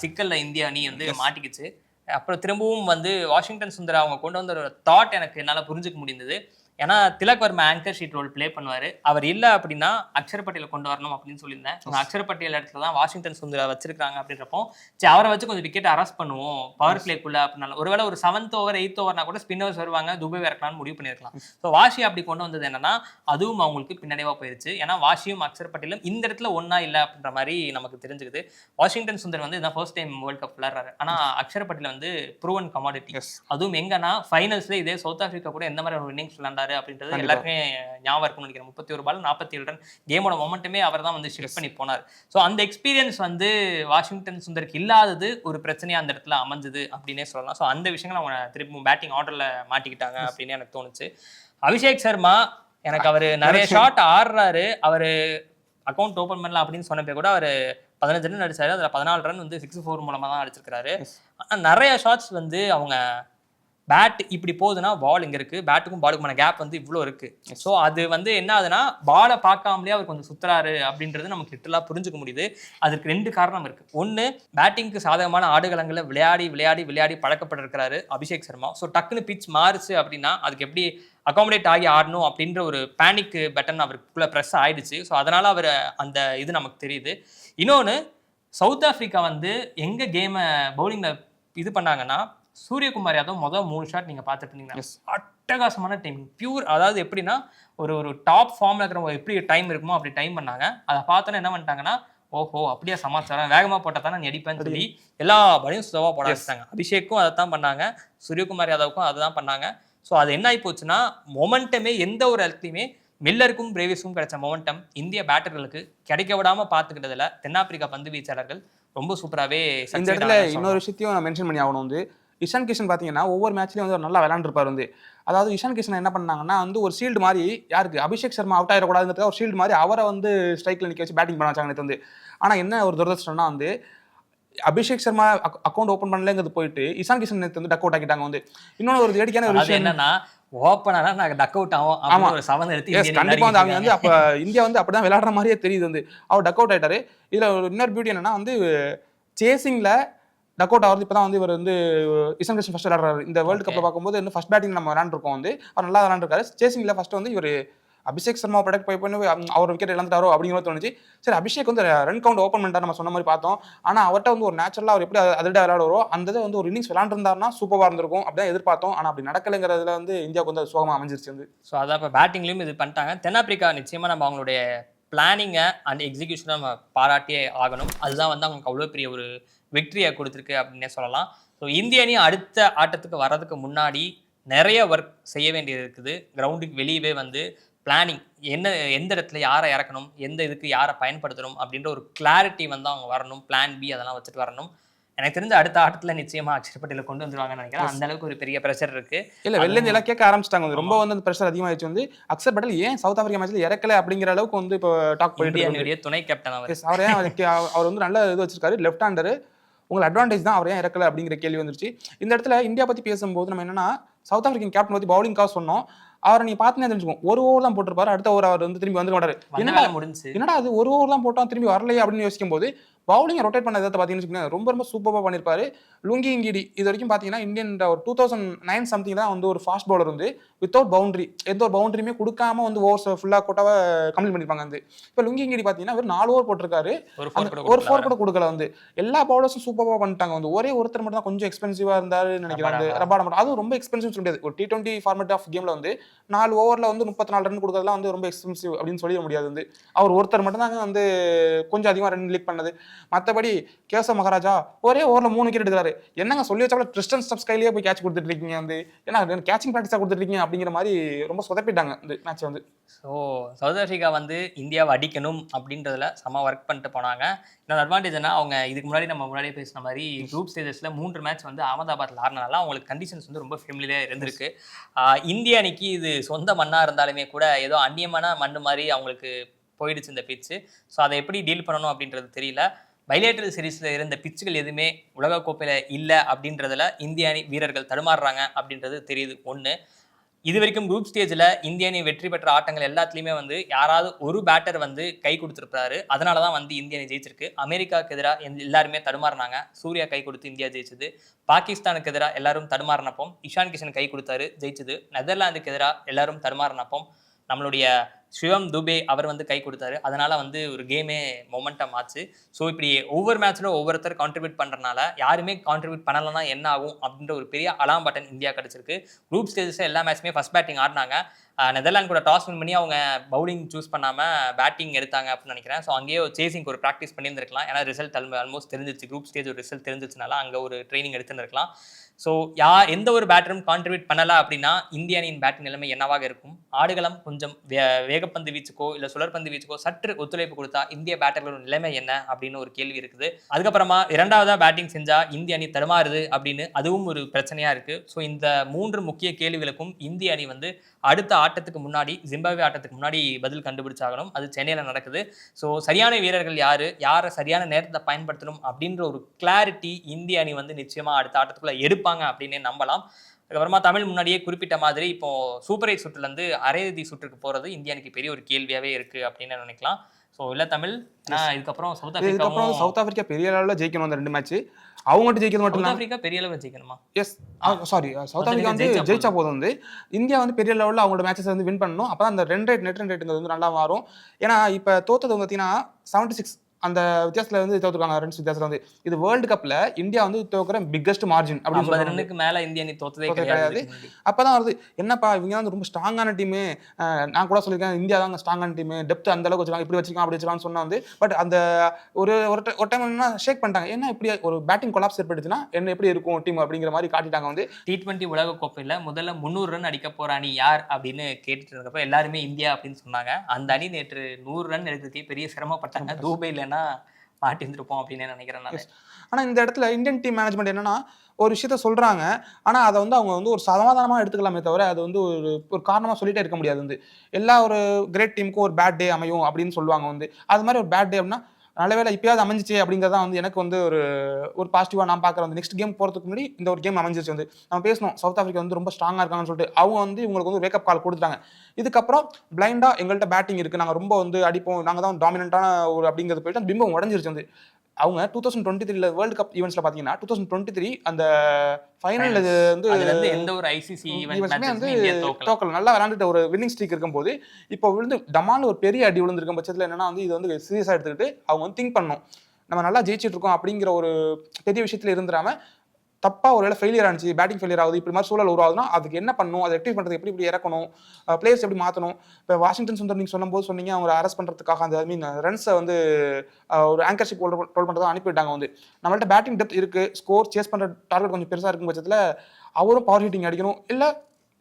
சிக்கலில் இந்திய அணி வந்து மாட்டிக்கிச்சு. அப்புறம் திரும்பவும் வந்து வாஷிங்டன் சுந்தர் அவங்க கொண்டு வந்த ஒரு தாட் எனக்கு என்னால் புரிஞ்சுக்க முடிந்தது. ஏன்னா Tilak Varma anchor sheet role play பண்ணுவார். அவர் இல்லை அப்படின்னா அக்ஷர் பட்டேலை கொண்டு வரணும் அப்படின்னு சொல்லியிருந்தேன். அக்ஷர் பட்டேல் இடத்துல தான் வாஷிங்டன் சுந்தரை வச்சிருக்காங்க அப்படின்றப்போ சரி அவரை வச்சு கொஞ்சம் விக்கெட் அரெஸ்ட் பண்ணுவோம் பவர் பிளேக்குள்ள அப்படின்னால ஒருவேளை ஒரு 7th ஓவர் 8th ஓவர்னா கூட ஸ்பின்னர்ஸ் வருவாங்க, துபை இறக்கலாம்னு முடிவு பண்ணியிருக்கலாம். ஸோ வாஷி அப்படி கொண்டு வந்தது என்னன்னா அதுவும் அவங்களுக்கு பின்னடைவாக போயிருச்சு. ஏன்னா வாஷியும் அக்ஷர் பட்டேலும் இந்த இடத்துல ஒன்றா இல்லை அப்படின்ற மாதிரி நமக்கு தெரிஞ்சுக்குது. வாஷிங்டன் சுந்தர் வந்து இதான் ஃபர்ஸ்ட் டைம் வேர்ல்ட் கப் விளையாடுறாரு. ஆனால் அக்ஷர் பட்டேல் வந்து ப்ரூவன் கமாடிட்டி. அதுவும் எங்கன்னா ஃபைனல்ஸ்ல இதே சவுத் ஆஃப்ரிக்கா கூட எந்த மாதிரி ஒரு இன்னிங்ஸ் விளையாண்டாரு அப்படின்றது எல்லாருமே ஞாபகம் இருக்கும்னு நினைக்கிறேன். 31 பால் 47 ரன் கேமோட மொமெண்ட்டுமே அவர் தான் வந்து ஷிஃப்ட் பண்ணி போனார். ஸோ அந்த எக்ஸ்பீரியன்ஸ் வந்து வாஷிங்டன் சுந்தருக்கு இல்லாதது ஒரு பிரச்சனையா அந்த இடத்துல அமைஞ்சது அப்படின்னே சொல்லலாம். ஸோ அந்த விஷயங்கள் அவங்க திருப்பி பேட்டிங் ஆர்டர்ல மாட்டிக்கிட்டாங்க அப்படின்னு எனக்கு தோணுச்சு. அபிஷேக் சர்மா எனக்கு அவர் நிறைய ஷாட் ஆடுறாரு, அவர் அக்கௌண்ட் ஓப்பன் பண்ணலாம் அப்படின்னு சொன்னப்போ கூட அவர் 15 ரன் அடிச்சாரு. அதில் 14 ரன் வந்து 6-4 மூலமாக தான் அடிச்சிருக்காரு. ஆனால் நிறைய ஷாட்ஸ் வந்து அவங்க பேட் இப்படி போகுதுன்னா பால் இங்கே இருக்குது, பேட்டுக்கும் பாலுக்குமான கேப் வந்து இவ்வளோ இருக்குது. ஸோ அது வந்து என்ன ஆகுதுன்னா பாலை பார்க்காமலே அவர் கொஞ்சம் சுற்றுறாரு அப்படின்றது நமக்கு லிட்டரலாக புரிஞ்சுக்க முடியுது. அதுக்கு 2 காரணம் இருக்குது. ஒன்று, பேட்டிங்க்கு சாதகமான ஆடுகளங்களில் விளையாடி விளையாடி விளையாடி பழக்கப்பட்டிருக்கிறாரு அபிஷேக் சர்மா. ஸோ டக்குன்னு பிச் மாறுச்சு அப்படின்னா அதுக்கு எப்படி அகாமடேட் ஆகி ஆடணும் அப்படின்ற ஒரு பேனிக் பட்டன் அவருக்குள்ளே ப்ரெஸ் ஆயிடுச்சு. ஸோ அதனால் அவர் அந்த இது நமக்கு தெரியுது. இன்னொன்று, சவுத் ஆஃப்ரிக்கா வந்து எங்கே கேமை பவுலிங்கில் இது பண்ணாங்கன்னா சூரியகுமார் யாதவ் முதல் 3 ஷாட் நீங்கள் பார்த்துட்டு இருந்தீங்கன்னா அட்டகாசமான டைமிங் பியூர். அதாவது எப்படின்னா ஒரு டாப் ஃபார்ம்ல இருக்கிறவங்க எப்படி டைம் இருக்குமோ அப்படி டைம் பண்ணாங்க. அதை பார்த்தோன்னே என்ன பண்ணிட்டாங்கன்னா, ஓஹோ அப்படியே சமாச்சாரம் வேகமா போட்டா தானே நீ அடிப்பேன்னு சொல்லி எல்லா பாலையும் ஸ்லோவா போட வச்சிட்டாங்க. அபிஷேக்கும் அதை தான் பண்ணாங்க, சூரியகுமார் யாதவுக்கும் அதை தான் பண்ணாங்க. ஸோ அது என்ன ஆகி போச்சுன்னா, மொமெண்டமே எந்த ஒரு இடத்துலையுமே மில்லருக்கும் பிரேவிஸுக்கும் கிடைச்ச மொமெண்டம் இந்திய பேட்டர்களுக்கு கிடைக்க விடாம பார்த்துக்கிட்டதுல தென்னாப்பிரிக்கா பந்து வீச்சாளர்கள் ரொம்ப சூப்பராகவே. இந்த இடத்துல இன்னொரு விஷயத்தையும் நான் மென்ஷன் பண்ணி ஆகணும் வந்து, இஷான் கிஷன் பார்த்தீங்கன்னா ஒவ்வொரு மேட்ச்லையும் வந்து நல்லா விளையாண்டுருப்பார் வந்து. அதாவது இஷான் கிஷன் என்ன பண்ணாங்கன்னா வந்து ஒரு ஷீல்டு மாதிரி யாருக்கு அபிஷேக் சர்மா அவுட் ஆயிடக்கூடாதுங்கிறதுக்காக ஒரு ஷீல்டு மாதிரி அவரை வந்து ஸ்ட்ரைக்கில் நிற்க வச்சு பேட்டிங் பண்ண வச்சாங்க நேற்று வந்து. ஆனால் என்ன ஒரு துரதிருஷ்டம்னா வந்து அபிஷேக் சர்மா அக்கௌண்ட் ஓப்பன் பண்ணலங்கிறது போயிட்டு இஷான் கிஷன் நேற்று வந்து டக் அவுட் ஆக்கிட்டாங்க வந்து. இன்னொன்று ஒரு வேடிக்கையான ஒரு விஷயம் என்னன்னா, ஓப்பனா நாங்க டக் அவுட் ஆகும் அப்படின்னு ஒரு சவன் எடுத்து கண்டிப்பா வந்து அவங்க வந்து அப்ப இந்தியா வந்து அப்படிதான் விளையாடுற மாதிரியே தெரியுது வந்து. அவர் டக் அவுட் ஆயிட்டாரு. இதுல ஒரு இன்னொரு பியூட்டி என்னன்னா வந்து சேசிங்ல டக் அவுட் ஆகிறது இப்பதான் வந்து இவர் வந்து இஷான் கிஷன் ஃபர்ஸ்ட் விளையாடுறாரு. இந்த வேர்ல்டு கப்ல பார்க்கும்போது இன்னும் ஃபர்ஸ்ட் பேட்டிங் நம்ம விளையாண்டுருக்கோம் வந்து. அவர் நல்லா விளையாண்டுருக்காரு. சேசிங்ல ஃபர்ஸ்ட் வந்து இவர் அபிஷேக் சர்மா ப்ரொடக்ட் போய் பண்ணி அவர் விக்கெட் இழந்துட்டாரோ அப்படிங்கிற தோணுச்சு. சரி அபிஷேக் வந்து ரன் கவுண்ட் ஓப்பன் பண்ணிட்டார் நம்ம சொன்ன மாதிரி பார்த்தோம். ஆனால் அவர்கிட்ட வந்து ஒரு நேச்சுரலாக அவர் எப்படி அதில் விளையாடுறோ அந்த இதை வந்து ஒரு இன்னிங்ஸ் விளையாண்டுருந்தாருன்னா சூப்பராக இருந்திருக்கும் அப்படிதான் எதிர்பார்த்தோம். ஆனால் அப்படி நடக்கலைங்கிறதுல வந்து இந்தியாவுக்கு வந்து சோகமாக அமைஞ்சிருச்சு வந்து. ஸோ அதான் இப்போ பேட்டிங்லையும் இது பண்ணிட்டாங்க. தென்னாப்பிரிக்கா நிச்சயமாக நம்ம அவங்களுடைய பிளானிங்கை அண்ட் எக்ஸிக்யூஷனை நம்ம பாராட்டியே ஆகணும். அதுதான் வந்து அவங்களுக்கு அவ்வளோ பெரிய ஒரு விக்டரியை கொடுத்துருக்கு அப்படின்னே சொல்லலாம். ஸோ இந்திய அணி அடுத்த ஆட்டத்துக்கு வர்றதுக்கு முன்னாடி நிறைய ஒர்க் செய்ய வேண்டியது இருக்குது. கிரவுண்டுக்கு வெளியவே வந்து பிளானிங் என்ன, எந்த இடத்துல யாரை இறக்கணும், எந்த இதுக்கு யாரை பயன்படுத்தணும் அப்படின்ற ஒரு கிளாரிட்டி வந்து அவங்க வரணும். பிளான் பி அதெல்லாம் வச்சுட்டு வரணும். எனக்கு தெரிஞ்ச அடுத்த ஆட்டத்தில் நிச்சயமா அக்ஷர் பட்டேல கொண்டு வந்துருவாங்கன்னு நினைக்கிறேன். அந்த அளவுக்கு ஒரு பெரிய ப்ரெஷர் இருக்கு. இல்ல வெளில எல்லாம் கேட்க ஆரம்பிச்சிட்டாங்க. ரொம்ப வந்து அந்த ப்ரெஷர் அதிகமாகிடுச்சு வந்து. அக்ஷர் பட்டேல் ஏன் சவுத் ஆப்பிரிக்கா மேட்ச்ல இறக்கல அப்படிங்கிற அளவுக்கு வந்து இப்போ டாக் போயிட்டு இருக்கு. துணை கேப்டன் அவர் வந்து நல்ல இது வச்சிருக்காரு. லெஃப்ட் ஹேண்டர் உங்களுக்கு அட்வான்டேஜ் தான், அவர் ஏன் இறக்கல அப்படிங்கிற கேள்வி வந்துருச்சு. இந்த இடத்துல இந்தியா பத்தி பேசும்போது நம்ம என்னன்னா சவுத் ஆப்பிரிக்கன் கேப்டன் பத்தி பவுலிங்காக சொன்னோம். அவரை நீங்க பார்த்தீங்கன்னா தெரிஞ்சுக்கோங்க, ஒரு ஓவர் தான் போட்டிருப்பாரு. அடுத்த ஓவர் அவர் வந்து திரும்பி வந்து மாட்டாரு. என்னடா அது ஒரு ஓவர் தான் போட்டோம் திரும்பி வரலையே அப்படின்னு யோசிக்கும் போது பவுலிங்கை ரொட்டேட் பண்ண விதத்தை பார்த்தீங்கன்னா ரொம்ப சூப்பராக பண்ணியிருப்பாரு. லுங்கி இங்கிடி இது வரைக்கும் பார்த்தீங்கன்னா இந்தியன் ஒரு 2009 சம்திங் தான் வந்து ஒரு ஃபாஸ்ட் பவுலர் வந்து வித்தவுட் பவுண்டரி எந்த ஒரு பவுண்டரியுமே கொடுக்காம வந்து ஓவர்ஸ் ஃபுல்லாக கொட்டாவை கம்ப்ளீட் பண்ணியிருப்பாங்க வந்து. இப்போ லுங்கி இங்கிடி பார்த்தீங்கன்னா ஒரு 4 ஓவர் போட்டிருக்காரு, ஒரு 4 கூட கொடுக்கல வந்து. எல்லா பவுலர்ஸும் சூப்பராக பண்ணிட்டாங்க வந்து. ஒரே ஒருத்தர் மட்டும் தான் கொஞ்சம் எக்ஸ்பென்சிவாக இருந்தாருன்னு நினைக்கிறேன் வந்து, ரபாடா மட்டும். அதுவும் ரொம்ப எக்ஸ்பென்சிவ் சொல்ல முடியாது. ஒரு T20 ஃபார்மேட் ஆஃப் கேமில் வந்து 4 ஓவரில் வந்து 34 ரன் கொடுக்கறதுலாம் வந்து ரொம்ப எக்ஸ்பென்சிவ் அப்படின்னு சொல்லிட முடியாது வந்து. அவர் ஒருத்தர் மட்டும் தாங்க வந்து கொஞ்சம் அதிகமாக ரன் லீக் பண்ணது. மற்றபடி கேசவ் மகாராஜா ஒரே ஓவரில் 3 விக்கெட் எடுக்கிறாரு. என்னங்க சொல்லி வச்சாலும் ட்ரிஸ்டன் ஸ்டப்ஸ் கையிலேயே போய் கேட்ச் கொடுத்துட்டு இருக்கீங்க வந்து. ஏன்னா கேட்சிங் ப்ராக்டிஸாக கொடுத்துட்டு இருக்கீங்க அப்படிங்கிற மாதிரி ரொம்ப சொதப்பிட்டாங்க இந்த மேட்ச் வந்து. ஸோ சவுத் ஆஃப்ரிக்கா வந்து இந்தியாவை அடிக்கணும் அப்படின்றதுல செம ஒர்க் பண்ணிட்டு போனாங்க. இன்னொரு அட்வான்டேஜ்னா அவங்க இதுக்கு முன்னாடி நம்ம முன்னாடியே பேசின மாதிரி குரூப் ஸ்டேஜஸில் 3 மேட்ச் வந்து அகமதாபாத்தில் ஆடினால அவங்களுக்கு கண்டிஷன்ஸ் வந்து ரொம்ப ஃபெமிலியாக இருந்திருக்கு. இந்திய அணிக்கு இது சொந்த மண்ணாக இருந்தாலுமே கூட ஏதோ அந்நியமான மண் மாதிரி அவங்களுக்கு போயிடுச்சு இந்த பிச்சு. ஸோ அதை எப்படி டீல் பண்ணணும் அப்படின்றது தெரியல. பைலேட்டரல் சீரீஸில் இருந்த பிச்சுகள் எதுவுமே உலகக்கோப்பையில் இல்லை அப்படின்றதுல இந்திய அணி வீரர்கள் தடுமாறுறாங்க அப்படின்றது தெரியுது. ஒன்று, இது வரைக்கும் குரூப் ஸ்டேஜில் இந்திய அணி வெற்றி பெற்ற ஆட்டங்கள் எல்லாத்துலேயுமே வந்து யாராவது ஒரு பேட்டர் வந்து கை கொடுத்துருப்பாரு. அதனால தான் வந்து இந்திய அணி ஜெயிச்சிருக்கு. அமெரிக்காவுக்கு எதிராக எல்லாருமே தடுமாறினாங்க, சூர்யா கை கொடுத்து இந்தியா ஜெயிச்சது. பாகிஸ்தானுக்கு எதிராக எல்லாரும் தடுமாறினப்போ இஷான் கிஷன் கை கொடுத்தாரு, ஜெயிச்சது. நெதர்லாந்துக்கு எதிராக எல்லாரும் தடுமாறினப்போ நம்மளுடைய சிவம் துபே அவர் வந்து கை கொடுத்தாரு. அதனால வந்து ஒரு கேமே மொமெண்டம் ஆச்சு. ஸோ இப்படி ஒவ்வொரு மேட்ச்ல ஒவ்வொருத்தர் கான்ட்ரிபியூட் பண்ணுறதுனால யாருமே கான்ட்ரிபியூட் பண்ணலைன்னா என்ன ஆகும் அப்படின்ற ஒரு பெரிய அலாம் பட்டன் இந்தியா கிடச்சிருக்கு. குரூப் ஸ்டேஜஸில் எல்லா மேட்ச்மே ஃபர்ஸ்ட் பேட்டிங் ஆடினாங்க. நெதர்லாந்து கூட டாஸ் வின் பண்ணி அவங்க பவுலிங் சூஸ் பண்ணாமல் பேட்டிங் எடுத்தாங்க அப்படின்னு நினைக்கிறேன். ஸோ அங்கேயே சேசிங் ஒரு ப்ராக்டிஸ் பண்ணியிருந்திருக்கலாம். ஏன்னா ரிசல்ட் ஆல்மோஸ்ட் தெரிஞ்சிச்சு. குரூப் ஸ்டேஜ் ஒரு ரிசல்ட் தெரிஞ்சிச்சுனால அங்கே ஒரு ட்ரைனிங் எடுத்துருக்கலாம். ஸோ எந்த ஒரு பேட்டரும் கான்ட்ரிபியூட் பண்ணலை அப்படின்னா இந்திய அணியின் பேட்டிங் நிலைமை என்னவாக இருக்கும்? ஆடுகளம் கொஞ்சம் வேகப்பந்து வீச்சுக்கோ இல்லை சுழற்பந்து வீச்சுக்கோ சற்று ஒத்துழைப்பு கொடுத்தா இந்திய பேட்டர்களோட நிலைமை என்ன அப்படின்னு ஒரு கேள்வி இருக்குது. அதுக்கப்புறமா 2வதா பேட்டிங் செஞ்சா இந்திய அணி தடுமாறுது அப்படின்னு அதுவும் ஒரு பிரச்சனையா இருக்கு. ஸோ இந்த 3 முக்கிய கேள்விகளுக்கும் இந்திய அணி வந்து அடுத்த ஆட்டத்துக்கு முன்னாடி ஜிம்பாப்வே ஆட்டத்துக்கு முன்னாடி பதில் கண்டுபிடிச்சாகணும். அது சென்னையில் நடக்குது. ஸோ சரியான வீரர்கள் யாரை சரியான நேரத்தை பயன்படுத்தணும் அப்படின்ற ஒரு கிளாரிட்டி இந்திய அணி வந்து நிச்சயமாக அடுத்த ஆட்டத்துக்குள்ள எடுப்பாங்க அப்படின்னே நம்பலாம். அதுக்கப்புறமா தமிழ் முன்னாடியே குறிப்பிட்ட மாதிரி இப்போ சூப்பர் 8 சுற்றுலேருந்து அரையிறுதி சுற்றுக்கு போகிறது இந்திய அணிக்கு பெரிய ஒரு கேள்வியாகவே இருக்குது அப்படின்னு நினைக்கலாம். ஸோ இல்லை தமிழ், இதுக்கப்புறம் சவுத் ஆப்பிரிக்கா பெரிய அளவில் ஜெயிக்கணும் அந்த 2 மேட்ச். அவங்க ஜெயிக்கிறது மட்டும் ஆப்பிரிக்கா பெரிய அளவில் ஜெயிக்கணுமா? எஸ் சாரி, சவுத் ஆப்பிரிக்கா வந்து ஜெயிச்சா போதும் வந்து இந்தியா வந்து பெரிய லெவலில் அவங்களோட மேட்சஸ் வந்து வின் பண்ணணும். அப்போ தான் அந்த நெட் ரன் ரேட்டுங்கிறது வந்து நல்லா மாறும். ஏன்னா இப்போ தோத்தது பார்த்தீங்கன்னா 76 அந்த வித்தியாசத்துல வந்து தோத்துருக்காங்க, ரன்ஸ் வித்தியாசத்துல வந்து. இது வேர்ல்டு கப்ல இந்தியா வந்து தோக்குற பிக்கஸ்ட் மார்ஜின் அப்படின்னு 50 சொல்றாங்க. ரன்னுக்கு மேல இந்திய அணி தோத்ததே கிடையாது. கிடையாது இதுக்கு முன்னாடி. அப்பதான் வருது, என்னப்பா இவங்க வந்து ரொம்ப ஸ்ட்ராங்கான டீமு, நான் கூட சொல்லியிருக்கேன் இந்தியா தாங்க ஸ்ட்ராங்கான டீமு, டெப்த் அந்த அளவுக்கு வச்சிருக்காங்க, இப்படி வச்சிருக்கான் அப்படி வச்சிருக்கான்னு சொன்னா வந்து, பட் அந்த ஒரு டைம் என்ன ஷேக் பண்ணிட்டாங்க, என்ன இப்படி ஒரு பேட்டிங் கொலாப்ஸ் ஏற்பட்டுச்சுன்னா என்ன எப்படி இருக்கும் டீம் அப்படிங்கிற மாதிரி காட்டிட்டாங்க வந்து. T20 உலக கோப்பையில முதல்ல 300 ரன் அடிக்க போற அணி யார் அப்படின்னு கேட்டுட்டு இருக்கப்ப எல்லாருமே இந்தியா அப்படின்னு சொன்னாங்க. அந்த அணி நேற்று 100 ரன் எடுக்கிறதுக்கே பெரிய சிரமப்பட்டாங்க. துபாய்லன்னா மாட்டிருந்திருப்போம் அப்படின்னு நினைக்கிறேன் நான். ஆனா இந்த இடத்துல இந்தியன் டீம் மேனேஜ்மெண்ட் என்னன்னா, ஒரு விஷயத்த சொல்றாங்க, ஆனா அதை வந்து அவங்க வந்து ஒரு சமாதானமா எடுத்துக்கலாமே தவிர அது வந்து ஒரு காரணமா சொல்லிட்டே இருக்க முடியாது வந்து. எல்லா ஒரு கிரேட் டீமுக்கும் ஒரு பேட் டே அமையும் அப்படின்னு சொல்லுவாங்க வந்து. அது மாதிரி ஒரு பேட் டே அப்படின்னா நல்ல வேளை இப்பயாவது அமைஞ்சிச்சு அப்படிங்கிறதா வந்து எனக்கு வந்து ஒரு பாசிட்டிவா நான் பார்க்குறேன் வந்து. நெக்ஸ்ட் கேம் போறதுக்கு முன்னாடி இந்த ஒரு கேம் அமைஞ்சிச்சு வந்து. நம்ம பேசணும் சவுத் ஆஃப்ரிக்கா வந்து ரொம்ப ஸ்ட்ராங்கா இருக்காங்கன்னு சொல்லிட்டு அவங்க வந்து இவங்களுக்கு வந்து வேக்கப் கால் கொடுத்துட்டாங்க. இதுக்கப்புறம் பிளைண்டா எங்கள்கிட்ட பேட்டிங் இருக்கு, நாங்க ரொம்ப வந்து அடிப்போம், நாங்க தான் டாமினன்ட்டான ஒரு அப்படிங்கிறது போயிட்டு அந்த பிம்பம் உடஞ்சிருச்சு வந்து. அவங்க 2023 வேர்ல்டு கப் ஈவெண்ட்ஸ்ல பாத்தீங்கன்னா 2023 அந்த ஃபைனல் வந்து அதுல இருந்து எந்த ஒரு ஐசிசி ஈவென்ட் வந்து மேட்ச்லயுமே இந்தியா தோக்கல. தோக்கல, நல்லா விளையாண்டுட்டு ஒரு வின்னிங் ஸ்ட்ரீக் இருக்கும்போது இப்போ விழுந்து டமால்னு ஒரு பெரிய அடி விழுந்திருக்கும் பட்சத்துல என்னன்னா வந்து இது வந்து சீரியஸா எடுத்துக்கிட்டு அவங்க வந்து திங்க் பண்ணணும், நம்ம நல்லா ஜெயிச்சிட்டு இருக்கோம் அப்படிங்கிற ஒரு பெரிய விஷயத்துல இருந்துடாம தப்பா ஒரு வேளை ஃபெயிலியர் ஆனிச்சு, பேட்டிங் ஃபெயிலியர் ஆகுது, இப்படி மாதிரி சூழல் உருவாகுதுன்னா அதுக்கு என்ன பண்ணணும், அதை ரெக்டிஃபை பண்ணுறது எப்படி இப்படி இறக்கணும், பிளேயர்ஸ் எப்படி மாற்றணும். இப்போ வாஷிங்டன் சுந்தர் நீங்கள் சொல்லும்போது சொன்னீங்க அவங்க அரெஸ்ட் பண்ணுறதுக்காக அந்த ரன்ஸை வந்து ஒரு ஆங்கர்ஷிப் ரோல் பண்ணுறதா அனுப்பிவிட்டாங்க வந்து. நம்மள்ட்ட பேட்டிங் டெப்த் இருக்குது, ஸ்கோர் சேஸ் பண்ணுற டார்கெட் கொஞ்சம் பெருசாக இருக்கும் பட்சத்தில் அவரும் பவர் ஹிட்டிங் அடிக்கணும், இல்லை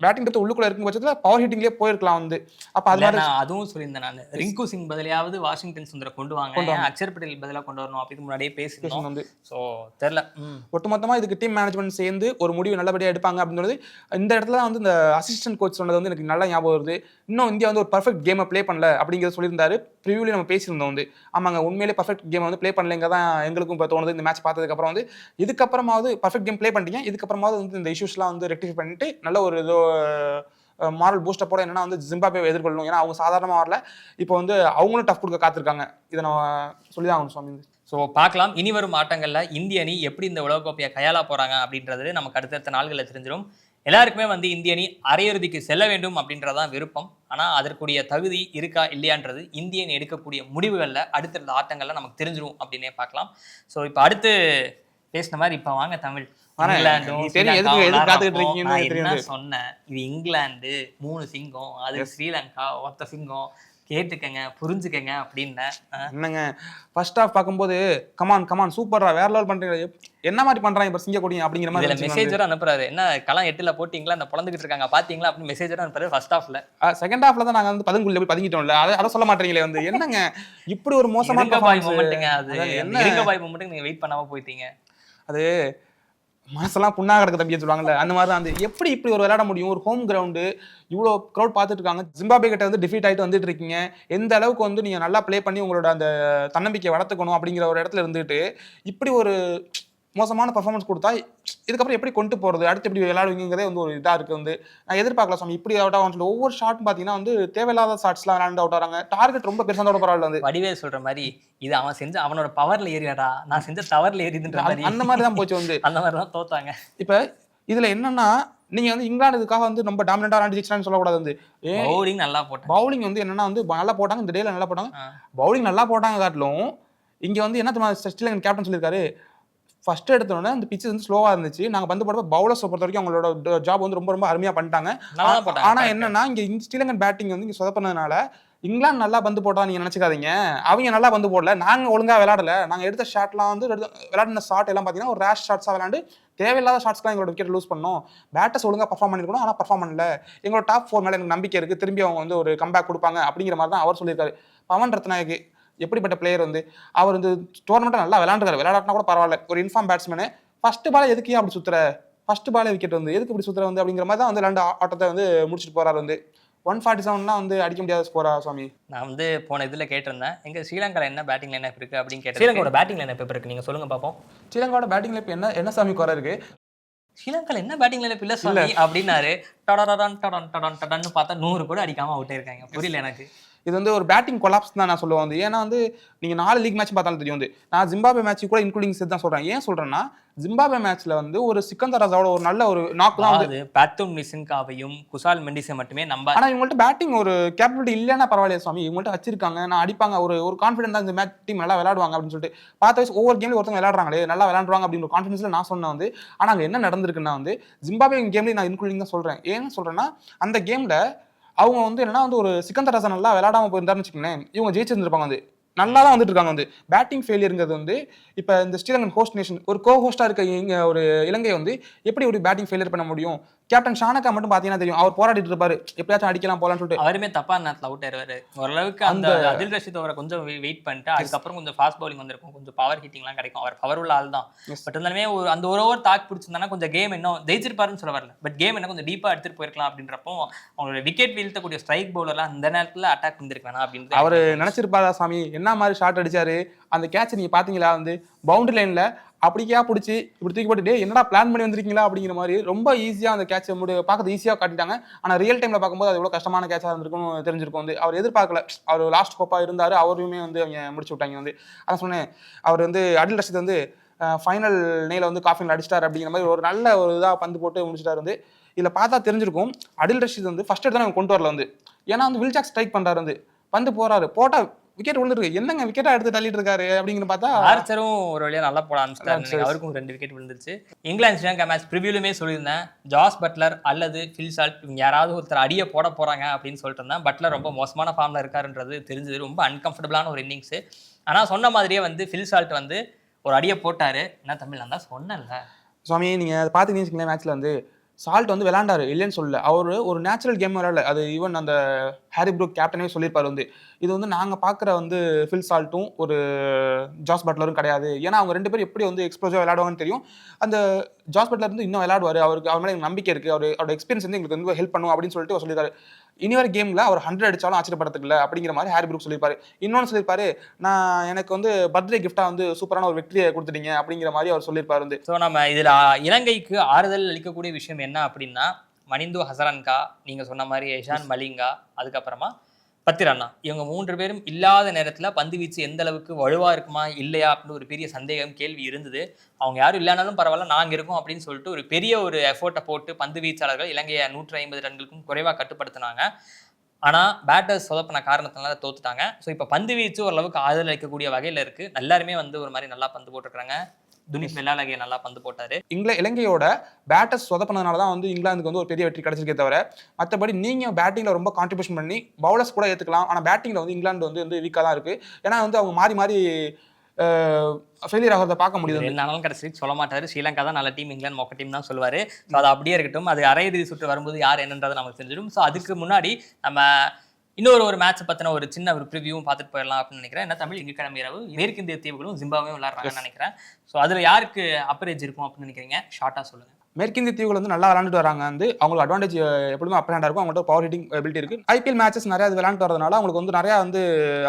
பேட்டிங் டெப்த் உள்ளுக்குள்ள இருக்கும் பட்சத்தில் பவர் ஹிட்டிங்லேயே போயிருக்கலாம் வந்து. அப்போ அது மாதிரி நான் அதுவும் சொல்லியிருந்தேன் நான், ரிங்கு சிங் பதிலையாவது வாஷிங்டன் சுந்தரை கொண்டு வாங்க, அக்ஷர் பட்டேல் பதிலாக கொண்டு வரணும் அப்படின்னு முன்னாடியே பேசணும் வந்து. ஸோ தெரியல, ஒட்டுமொத்தமாக இதுக்கு டீம் மேனேஜ்மெண்ட் சேர்ந்து ஒரு முடிவு நல்லபடியாக எடுப்பாங்க அப்படின்றது இந்த இடத்துல தான் வந்து இந்த அசிஸ்டன்ட் கோச் சொன்னது வந்து எனக்கு நல்லா ஞாபகம் வருது. இன்னும் இந்தியா வந்து ஒரு பர்ஃபெக்ட் கேமை ப்ளே பண்ணல அப்படிங்கிறத சொல்லியிருந்தாரு. ப்ரிவியூலேயே நம்ம பேசியிருந்தோம் வந்து, ஆமாங்க உண்மையிலே பர்ஃபெக்ட் கேமை வந்து ப்ளே பண்ணலைங்க தான் எங்களுக்கும் இப்போ தோணுது. இந்த மேட்ச் பார்த்ததுக்கப்புறம் வந்து இதுக்கப்புறமாவது பர்ஃபெக்ட் கேம் ப்ளே பண்ணிட்டீங்க, இதுக்கப்புறமாவது வந்து இந்த இஷ்யூஸ்லாம் வந்து ரெக்டிஃபை பண்ணிட்டு நல்ல ஒரு இதோ மாரல் பூஸ்டப்போட என்னன்னா வந்து ஜிம்பாப்வே எதிர்கொள்ளணும். ஏன்னா அவங்க சாதாரணமாக வரல, இப்போ வந்து அவங்களும் டஃப் கொடுக்க காத்திருக்காங்க. இதை நம்ம சொல்லி தான் ஆகணும் சுவாமி. ஸோ பார்க்கலாம் இனி வரும் ஆட்டங்களில் இந்திய அணி எப்படி இந்த உலகக்கோப்பையை கையாள போகிறாங்க அப்படின்றது நமக்கு அடுத்தடுத்த நாள்களில் தெரிஞ்சிடும். எல்லாருக்குமே வந்து இந்திய அணி அரையிறுதிக்கு செல்ல வேண்டும் அப்படின்றதான் விருப்பம். ஆனால் அதற்குரிய தகுதி இருக்கா இல்லையான்றது இந்திய அணி எடுக்கக்கூடிய முடிவுகளில் அடுத்தடுத்த ஆட்டங்களில் நமக்கு தெரிஞ்சிடும் அப்படின்னே பார்க்கலாம். ஸோ இப்போ அடுத்து பேசின மாதிரி இப்போ வாங்க தமிழ். சொன்னேன் இது இங்கிலாந்து 3 சிங்கம், அது ஸ்ரீலங்கா ஒத்த சிங்கம், கேட்டுக்கங்க புரிஞ்சுக்கங்க அப்படின்னு. என்னங்க ஃபர்ஸ்ட் ஹாஃப் பார்க்கும்போது கமான் சூப்பரா வேற லெவல் பண்றீங்க, என்ன மாதிரி பண்றாங்க இப்ப சிங்கக்கொடி அப்படிங்கிற மாதிரி மெசேஜரும் அனுப்புறாரு. என்ன களம் 8ல போட்டீங்களா, அந்த பொழந்துகிட்டு இருக்காங்க பாத்தீங்களா அப்படின்னு மெசேஜரும் அனுப்புறாரு ஃபர்ஸ்ட் ஹாஃப்ல. செகண்ட் ஹாஃப்ல தான் நாங்க வந்து பதுங்குள்ள போய் பதுங்கிட்டோம்ல, அதை சொல்ல மாட்டீங்களே வந்து. என்னங்க இப்படி ஒரு மோசமான மொமெண்ட்டுங்க அது, இருங்க பாய் மொமெண்ட்டுக்கு நீங்க வெயிட் பண்ணாம போயிட்டீங்க. அது மனசெல்லாம் புண்ணா கிடக்கு தம்பின்னு சொல்லுவாங்கல்ல, அந்த மாதிரி தான். வந்து எப்படி இப்படி ஒரு விளையாட முடியும், ஒரு ஹோம் கிரவுண்டு இவ்வளோ க்ரௌட் பார்த்துட்டு இருக்காங்க, ஜிம்பாப்வே கிட்ட வந்து டிஃபீட் ஆகிட்டு வந்துட்டு இருக்கீங்க, எந்த அளவுக்கு வந்து நீங்கள் நல்லா ப்ளே பண்ணி உங்களோட அந்த தன்னம்பிக்கையை வளர்த்துக்கணும் அப்படிங்கிற ஒரு இடத்துல இருந்துட்டு இப்படி ஒரு மோசமான பர்ஃபார்மன்ஸ் கொடுத்தா இதுக்கப்புறம் எப்படி கொண்டு போகிறது, அடுத்து எப்படி விளையாடுவீங்கிறதே வந்து ஒரு இதாக இருக்குது வந்து. நான் எதிர்பார்க்கல சாமி இப்படி அவுட் ஆகும் சொல்லி. ஒவ்வொரு ஷாட்டும் பார்த்தீங்கன்னா வந்து தேவையில்லாத ஷாட்ஸ்லாம் விளையாண்டு அவுட் ஆகிறாங்க. டார்கெட் ரொம்ப பெருசாக பரவாயில்ல வந்து. வடிவேல் சொல்கிற மாதிரி இது அவன் செஞ்ச அவனோட பவரில் ஏறியாடா, நான் செஞ்ச தவறில் ஏறிதுன்ற மாதிரி அந்த மாதிரி தான் போச்சு வந்து. அந்த மாதிரி தான் தோத்தாங்க. இப்போ இதில் என்னன்னா நீங்க வந்து இங்கிலாந்துக்காக வந்து ரொம்ப டாமினண்டா விளையாண்டு சொல்லக்கூடாது வந்து. பவுலிங் நல்லா போட்டாங்க. பவுலிங் வந்து என்னன்னா வந்து நல்லா போட்டாங்க, இந்த டேல நல்லா போட்டாங்க. பவுலிங் நல்லா போட்டாங்க காட்டிலும் இங்க வந்து என்ன ஸ்ரீலங்கன் கேப்டன் சொல்லியிருக்காரு, ஃபர்ஸ்ட் எடுத்தோடனே அந்த பிச்சு வந்து ஸ்லோவா இருந்துச்சு, நாங்க பந்து போடுறப்ப பவுலர்ஸ் பொறுத்த வரைக்கும் அவங்களோட ஜாப் வந்து ரொம்ப ரொம்ப அருமையா பண்ணிட்டாங்க. ஆனா என்னன்னா இங்க ஸ்ரீலங்கன் பேட்டிங் வந்து இங்க சொதப்பினதுனால இங்கிலாந்து நல்லா பந்து போட்டா நீங்க நினைச்சுக்காதீங்க, அவங்க நல்லா பந்து போடல, நாங்க ஒழுங்கா விளையாடல. நாங்க எடுத்த ஷாட்லாம் வந்து விளையாடின ஷாட் எல்லாம் பாத்தீங்கன்னா ஒரு ரேஷ் ஷாட்ஸா விளையாண்டு தேவையில்லாத ஷாட்ஸ்லாம் எங்களோட விக்கெட் லூஸ் பண்ணோம். பேட்டர்ஸ் ஒழுங்கா பர்ஃபார்ம் பண்ணிருக்கணும், ஆனா பர்ஃபார்ம் பண்ணல. எங்களோட டாப் 4 மேல எனக்கு நம்பிக்கை இருக்கு, திரும்பி அவங்க வந்து ஒரு கம்பேக் கொடுப்பாங்க அப்படிங்கிற மாதிரி தான் அவர் சொல்லியிருக்காரு. பவன் ரத்நாயக்கு எப்படிப்பட்ட பிளேயர் வந்து, அவர் வந்து டோர்னமெண்ட்டை நல்லா விளையாண்டுருக்காரு, விளையாட்டினா கூட பரவாயில்ல. ஒரு இன்ஃபார்ம் பேட்ஸ்மேனு ஃபர்ஸ்ட் பால் எதுக்கு அப்படி சுத்துற, ஃபர்ஸ்ட் பாலே விக்கெட் வந்து எதுக்கு இப்படி சுத்துற வந்து அப்படிங்கிற மாதிரி தான் வந்து விளையாண்டு ஆட்டத்தை வந்து முடிச்சுட்டு போறாரு வந்து. 147 வந்து அடிக்க முடியாத ஸ்கோரா சுவாமி. நான் வந்து போன இதில் கேட்டிருந்தேன் எங்க ஸ்ரீலங்காவில் என்ன பேட்டிங் லைன் அப் இருக்கு அப்படின்னு கேட்டேன். ஸ்ரீலங்காவோட பேட்டிங் லைன் அப் இருக்கு, நீங்க சொல்லுங்க பார்ப்போம். ஸ்ரீலங்காவோட பேட்டிங் லைன் என்ன என்ன சாமி குறை இருக்கு, ஸ்ரீலங்காவில் என்ன பேட்டிங் லைன் இல்லை சாமி அப்படின்னாரு. டடன் டடன் டடன் டடன் டடன்னு பார்த்தா 100 கூட அடிக்காம அவுட் ஆயிருக்காங்க. புரியல எனக்கு. இது வந்து ஒரு பேட்டிங் கொலாப்ஸ் தான் நான் சொல்லுவேன் வந்து. ஏன்னா வந்து நீங்க 4 லீக் மேட்ச் பார்த்தாலும் தெரியும் வந்து. நான் ஜிம்பாப்வே மேட்ச் கூட இன்க்ளூடிங் சேர்த்து தான் சொல்றேன். ஏன் சொல்றேன்னா ஜிம்பாப்வே மேட்ச்ல வந்து ஒரு சிக்கந்தர் ரஸாவோட ஒரு நல்ல ஒரு நாக் தான் வந்து. பேத்தும் நிசின்காவையும் குசால் மெண்டிஸை மட்டுமே நம்ப. ஆனா இவங்கள்ட்ட பேட்டிங் ஒரு கேப்பபிலிட்டி இல்லைன்னா பரவாயில்லையா சுவாமி, இவங்கள்ட்ட வச்சிருக்காங்க, நான் அடிப்பாங்க, ஒரு கான்ஃபிடன்ஸ் தான் இந்த மேட்ச் டீம் நல்லா விளையாடுவாங்க அப்படின்னு சொல்லிட்டு பார்த்த ஒவ்வொரு கேம்லயும் ஒருத்தவங்க விளையாடுறாங்களே நல்லா விளையாடுவாங்க அப்படின்னு ஒரு கான்ஃபிடன்ஸ்ல நான் சொன்னேன் வந்து. ஆனா அங்க என்ன நடந்திருக்குன்னா வந்து ஜிம்பாப்வே கேம்லயும் நான் இன்க்ளூடிங் தான் சொல்றேன். ஏன்னு சொல்றேன்னா அந்த கேம்ல அவங்க வந்து என்னன்னா வந்து ஒரு சிக்கந்தர் ரஸா நல்லா விளையாடாம போயிருந்தாருன்னு வச்சுக்கோங்களேன், இவங்க ஜெயிச்சிருந்திருப்பாங்க வந்து. நல்லா தான் வந்துட்டு இருக்காங்க வந்து. பேட்டிங் ஃபெயிலியருங்கிறது வந்து இப்போ இந்த ஸ்ரீலங்கன் ஹோஸ்ட் நேஷன் ஒரு ஹோஸ்டா இருக்க இங்க ஒரு இலங்கை வந்து எப்படி ஒரு பேட்டிங் ஃபெயிலியர் பண்ண முடியும்? கேப்டன் ஷானக்கா மட்டும் பாத்தீங்கன்னா தெரியும், அவர் போராடிட்டு இருப்பாரு, எப்படியாச்சும் அடிக்கலாம் போலான்னு சொல்லிட்டு. அவருமே தப்பா நேரத்தில் அவுட் ஆயிருவாரு. ஓரளவுக்கு அந்த அதில் ரஷீத் அவரை கொஞ்சம் வெயிட் பண்ணிட்டு அதுக்கப்புறம் கொஞ்சம் ஃபாஸ்ட் பவுலிங் வந்திருக்கும், கொஞ்சம் பவர் ஹிட்டிங்லாம் கிடைக்கும். அவர் பவர் உள்ள ஆள் தான். பட் இருந்தாலுமே அந்த ஒரு ஓவர் தாக்கு பிடிச்சிருந்தானா கொஞ்சம் கேம் இன்னும் ஜெயிச்சிருப்பாருன்னு சொல்ல வரல, பட் கேம் என்ன கொஞ்சம் டீப்பா எடுத்துட்டு போயிருக்கலாம் அப்படின்றப்போ அவங்களோட விக்கெட் வீழ்த்தக்கூடிய ஸ்ட்ரைக் பவுலர்லாம் அந்த நேரத்தில் அட்டாக் வந்திருக்கு வேணா அப்படின்னு அவர் நினைச்சிருப்பாரா சாமி, என்ன மாதிரி ஷாட் அடிச்சாரு அந்த கேட்ச் நீங்க பாத்தீங்களா வந்து பவுண்டரி லைன்ல அப்படிக்கா பிடிச்சி இப்படி தூக்கி போட்டுட்டு என்னடா பிளான் பண்ணி வந்திருக்கீங்களா அப்படிங்கிற மாதிரி ரொம்ப ஈஸியா அந்த கேட்ச் பார்க்கறது ஈஸியா காட்டிட்டாங்க. ஆனா ரியல் டைம்ல பார்க்கும்போது அது எவ்வளவு கஷ்டமான கேட்சா இருந்திருக்கும் தெரிஞ்சிருக்கும் வந்து. அவர் எதிர்பார்க்கல, அவர் லாஸ்ட் கோப்பா இருந்தாரு, அவருமே வந்து அவங்க முடிச்சு விட்டாங்க வந்து. அதான் சொன்னேன், அவர் வந்து அடில் ரஷீத் வந்து ஃபைனல் நெய்ல வந்து காஃபின் அடிச்சிட்டாரு அப்படிங்கிற மாதிரி ஒரு நல்ல ஒரு இதாக பந்து போட்டு முடிச்சிட்டாரு வந்து. இதுல பார்த்தா தெரிஞ்சிருக்கும் அடில் ரஷீத் வந்து ஃபர்ஸ்ட் எடுத்து அவங்க கொண்டு வரல வந்து. ஏன்னா வந்து வில் ஜாக் ஸ்ட்ரைக் பண்றாரு வந்து, பந்து போறாரு, போட்டா விக்கெட் விழுந்துருக்கு, என்னங்க விக்கெட்டா எடுத்து தள்ளிட்டு இருக்காரு அப்படிங்கிற பார்த்தா ஆர்ச்சரும் ஒரு வழியா நல்லா போட ஆரம்பிச்சிட்டாரு. அவருக்கும் 2 விக்கெட் விழுந்துருச்சு. இங்கிலாந்து ஸ்ரீலங்கா மேட்ச் ப்ரிவியூலுமே சொல்லியிருந்தேன், ஜாஸ் பட்லர் அல்லது ஃபில் சால்ட் இவங்க யாராவது ஒருத்தர் அடியை போட போறாங்க அப்படின்னு சொல்லிட்டு இருந்தேன். பட்லர் ரொம்ப மோசமான ஃபார்ம்ல இருக்காருன்றது தெரிஞ்சது, ரொம்ப அன்கம்ஃபர்டபுளான ஒரு இன்னிங்ஸ். ஆனா சொன்ன மாதிரியே வந்து ஃபில் சால்ட் வந்து ஒரு அடியை போட்டாரு. என்ன தமிழ் நான் தான் சொன்னேன்ல சுவாமி, நீங்க அதை பாத்தீங்கன்னா மேட்ச்ல வந்து சால்ட் வந்து விளையாண்டாரு இல்லைன்னு சொல்லல, அவர் ஒரு நேச்சுரல் கேம் விளையாடல. அது ஈவன் அந்த ஹாரி ப்ரூக் கேப்டனே சொல்லியிருப்பாரு வந்து, இது வந்து நாங்கள் பார்க்குற வந்து ஃபில் சால்ட்டும் ஒரு ஜாஸ் பட்லரும் கிடையாது. ஏன்னா அவங்க 2 பேரும் எப்படி வந்து எக்ஸ்ப்ளோசிவாக விளையாடுவாங்கன்னு தெரியும். அந்த ஜாஸ் பட்லர் வந்து இன்னும் விளையாடுவார், அவருக்கு அவர் மேலே எனக்கு நம்பிக்கை இருக்குது, அவரோட எக்ஸ்பீரியன்ஸ் வந்து எங்களுக்கு வந்து ஹெல்ப் பண்ணும் அப்படின்னு சொல்லிட்டு அவர் சொல்லியிருக்காரு. இனி வர கேமில் அவர் 100 அடிச்சாலும் ஆச்சரியப்படுறதுக்கு இல்லை அப்படிங்கிற மாதிரி ஹாரி ப்ரூக் சொல்லியிருப்பாரு. இன்னொன்று சொல்லியிருப்பாரு, நான் எனக்கு வந்து பர்த்டே கிஃப்டாக வந்து சூப்பரான ஒரு வெற்றியை கொடுத்துட்டீங்க அப்படிங்கிற மாதிரி அவர் சொல்லியிருப்பாரு வந்து. ஸோ நம்ம இதில் இலங்கைக்கு ஆறுதல் அளிக்கக்கூடிய விஷயம் என்ன அப்படின்னா, மணிந்து ஹசரன்கா, நீங்கள் சொன்ன மாதிரி எஷான் மலிங்கா, அதுக்கப்புறமா பத்திரண்ணா, இவங்க 3 பேரும் இல்லாத நேரத்தில் பந்து வீச்சு எந்த அளவுக்கு வலுவா இருக்குமா இல்லையா அப்படின்னு ஒரு பெரிய சந்தேகம் கேள்வி இருந்தது. அவங்க யாரும் இல்லைனாலும் பரவாயில்ல நாங்கள் இருக்கோம் அப்படின்னு சொல்லிட்டு ஒரு பெரிய ஒரு எஃபோர்ட்டை போட்டு பந்து வீச்சாளர்கள் இலங்கையை 150 ரன்களுக்கும் குறைவாக கட்டுப்படுத்தினாங்க. ஆனால் பேட்டர்ஸ் சொதப்பின காரணத்தினால தோத்துட்டாங்க. ஸோ இப்போ பந்து வீச்சு ஓரளவுக்கு ஆதரவு அளிக்கக்கூடிய வகையில் இருக்குது. எல்லாருமே வந்து ஒரு மாதிரி நல்லா பந்து போட்டுருக்காங்க. துனித் வெள்ளாலகே நல்லா பந்து போட்டாரு. இலங்கையோட பேட்டர்ஸ் சொதப்பினதுனால தான் வந்து இங்கிலாந்துக்கு வந்து ஒரு பெரிய வெற்றி கிடைச்சிருக்கே தவிர, மற்றபடி நீங்க பேட்டிங்ல ரொம்ப கான்ட்ரிபியூஷன் பண்ணி பவுலர்ஸ் கூட ஏற்றுக்கலாம். ஆனால் பேட்டிங்ல வந்து இங்கிலாந்து வந்து வீக்காக தான் இருக்கு. ஏன்னா வந்து அவங்க மாறி மாறி ஃபெயிலியர் ஆகிறத பார்க்க முடியுது. என்னாலும் கடைசி சொல்ல மாட்டாரு, ஸ்ரீலங்கா தான் நல்ல டீம், இங்கிலாந்து மொக்க டீம் தான் சொல்லுவாரு. ஸோ அது அப்படியே இருக்கட்டும், அது அரையிறுதி சுற்று வரும்போது யார் என்னன்றது நமக்கு தெரிஞ்சிடும். ஸோ அதுக்கு முன்னாடி நம்ம இன்னொரு மேட்ச் பத்தின ஒரு சின்ன ஒரு ப்ரிவியூவும் பார்த்துட்டு போயிடலாம் அப்படின்னு நினைக்கிறேன். என்ன தமிழ் இங்கிக்கிழமை இரவு மேற்கிந்திய தீவுகளும் ஜிம்பாப்வேயும் விளையாடுறாங்கன்னு நினைக்கிறேன். ஸோ அதில் யாருக்கு அப்பரேஜ் இருக்கும் அப்படின்னு நினைக்கிறீங்க? ஷார்ட்டாக சொல்லுங்க. மேற்கிந்திய தீவுகள் வந்து நல்லா விளையாண்டுட்டு வராங்க வந்து, அவங்களுக்கு அட்வான்டேஜ் எப்படியும் அப்பர் ஹேண்டாக இருக்கும், அவங்கள்ட்ட பவர் ஹிட்டிங் எபிலிட்டி இருக்கு. ஐபிஎல் மேட்சஸ் நிறையா அது விளையாண்டு வரதுனால அவங்களுக்கு வந்து நிறையா வந்து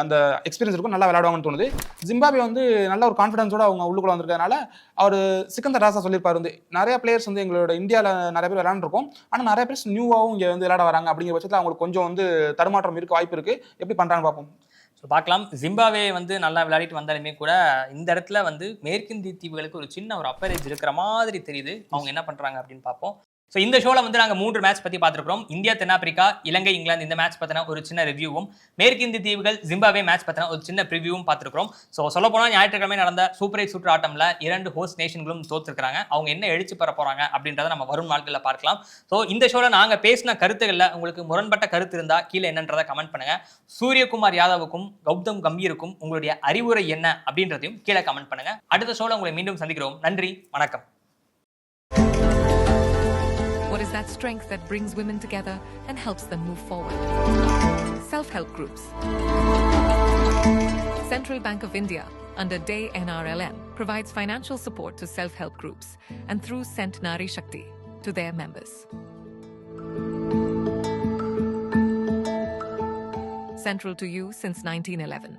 அந்த எக்ஸ்பீரியன்ஸ் இருக்கும், நல்லா விளையாடுவாங்கன்னு தோணுது. ஜிம்பாப்வே வந்து நல்ல ஒரு கான்ஃபிடன்ஸோட அவங்க உள்ளுக்குள்ள வந்திருக்கிறதுனால அவர் சிக்கந்தர் ராசா சொல்லியிருப்பாரு வந்து, நிறைய பிளேயர்ஸ் வந்து எங்களோட இந்தியாவில் நிறைய பேர் விளையாண்டுருக்கோம், ஆனால் நிறைய பேர் நியூவாகவும் இங்கே வந்து விளையாட வராங்க அப்படிங்கிற பட்சத்தில் அவங்களுக்கு கொஞ்சம் வந்து தடுமாற்றம் இருக்க வாய்ப்பு இருக்கு. எப்படி பண்றாங்க பார்ப்போம். ஸோ பார்க்கலாம். ஜிம்பாப்வே வந்து நல்லா விளையாடிட்டு வந்தாலுமே கூட இந்த இடத்துல வந்து மேற்கிந்திய தீவுகளுக்கு ஒரு சின்ன ஒரு அப்பரேஜ் இருக்கிற மாதிரி தெரியுது. அவங்க என்ன பண்றாங்க அப்படின்னு பார்ப்போம். ஸோ இந்த ஷோவில் வந்து நாங்கள் 3 மேட்ச் பற்றி பார்த்துருக்கோம். இந்தியா தென்னாப்பிரிக்கா, இலங்கை இங்கிலாந்து இந்த மேட்ச் பற்றின ஒரு சின்ன ரிவ்யூவும், மேற்கிந்திய தீவுகள் ஜிம்பாப்வே மேட்ச் பற்றின ஒரு சின்ன ப்ரிவியூவும் பார்த்துருக்கோம். ஸோ சொல்ல போனால் ஞாயிற்றுக்கிழமை நடந்த சூப்பர் 8 சுற்று ஆட்டமில் 2 ஹோஸ்ட் நேஷன்களும் தோற்றுருக்காங்க. அவங்க என்ன எழுச்சி பெற போகிறாங்க அப்படின்றத நம்ம வரும் நாட்களில் பார்க்கலாம். ஸோ இந்த ஷோவில் நாங்கள் பேசின கருத்துக்களில் உங்களுக்கு முரண்பட்ட கருத்து இருந்தால் கீழே என்னன்றதை கமெண்ட் பண்ணுங்கள். சூரியகுமார் யாதவுக்கும் கௌதம் கம்பீருக்கும் உங்களுடைய அறிவுரை என்ன அப்படின்றதையும் கீழே கமெண்ட் பண்ணுங்கள். அடுத்த ஷோவில் உங்களை மீண்டும் சந்திக்கிறோம். நன்றி, வணக்கம். What is that strength that brings women together and helps them move forward? Self-help groups. Central Bank of India, under DAY NRLM, provides financial support to self-help groups and through Sent Nari Shakti to their members. Central to you since 1911.